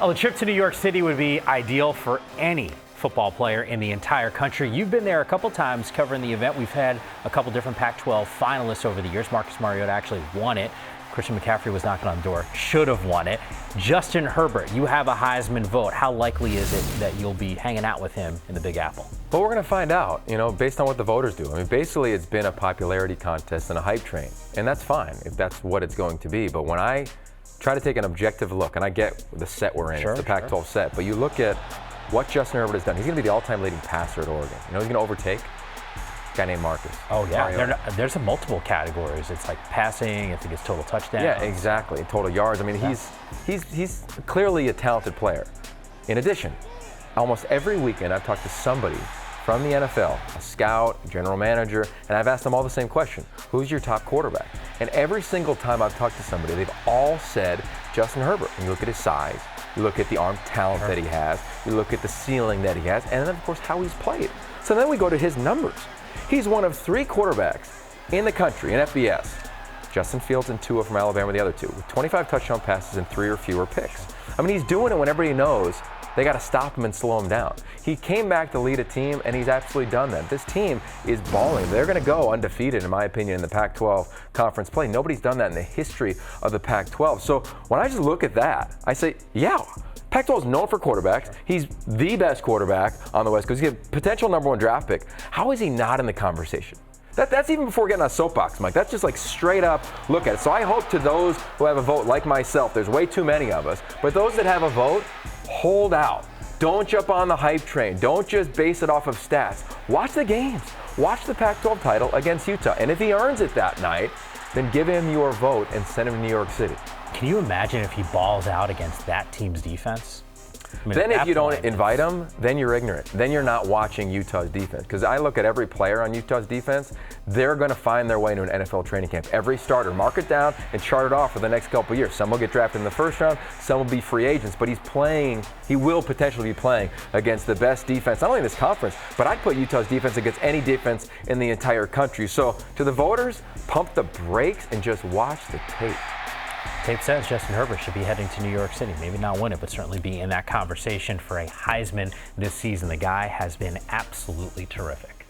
Well, a trip to New York City would be ideal for any football player in the entire country. You've been there a couple times covering the event. We've had a couple different Pac-12 finalists over the years. Marcus Mariota actually won it. Christian McCaffrey was knocking on the door, should have won it. Justin Herbert, you have a Heisman vote. How likely is it that you'll be hanging out with him in the Big Apple? Well, we're going to find out, based on what the voters do. I mean, basically, it's been a popularity contest and a hype train, and that's fine if that's what it's going to be. But when I try to take an objective look, and I get the set we're in, it's the Pac-12 set, but you look at what Justin Herbert has done. He's going to be the all-time leading passer at Oregon. He's going to overtake a guy named Marcus. Oh, yeah. There's multiple categories. It's like passing, I think it's total touchdowns. Yeah, exactly. Total yards. I mean, he's clearly a talented player. In addition, almost every weekend I've talked to somebody from the NFL, a scout, general manager, and I've asked them all the same question. Who's your top quarterback? And every single time I've talked to somebody, they've all said Justin Herbert. And you look at his size, you look at the arm talent that he has, you look at the ceiling that he has, and then, of course, how he's played. So then we go to his numbers. He's one of 3 quarterbacks in the country in FBS. Justin Fields and Tua from Alabama, the other two, with 25 touchdown passes and 3 or fewer picks. I mean, he's doing it when everybody knows they got to stop him and slow him down. He came back to lead a team, and he's absolutely done that. This team is balling. They're going to go undefeated, in my opinion, in the Pac-12 conference play. Nobody's done that in the history of the Pac-12. So when I just look at that, I say, yeah, Pac-12 is known for quarterbacks. He's the best quarterback on the West Coast. He's a potential #1 draft pick. How is he not in the conversation? That's even before getting on a soapbox, Mike. That's just like straight up look at it. So I hope to those who have a vote, like myself, there's way too many of us, but those that have a vote, hold out. Don't jump on the hype train. Don't just base it off of stats. Watch the games. Watch the Pac-12 title against Utah. And if he earns it that night, then give him your vote and send him to New York City. Can you imagine if he balls out against that team's defense? I mean, then if you don't invite him, then you're ignorant. Then you're not watching Utah's defense. Because I look at every player on Utah's defense, they're going to find their way into an NFL training camp. Every starter, mark it down and chart it off for the next couple of years. Some will get drafted in the first round, some will be free agents, but he will potentially be playing against the best defense, not only in this conference, but I'd put Utah's defense against any defense in the entire country. So to the voters, pump the brakes and just watch the tape. Tape says Justin Herbert should be heading to New York City. Maybe not win it, but certainly be in that conversation for a Heisman this season. The guy has been absolutely terrific.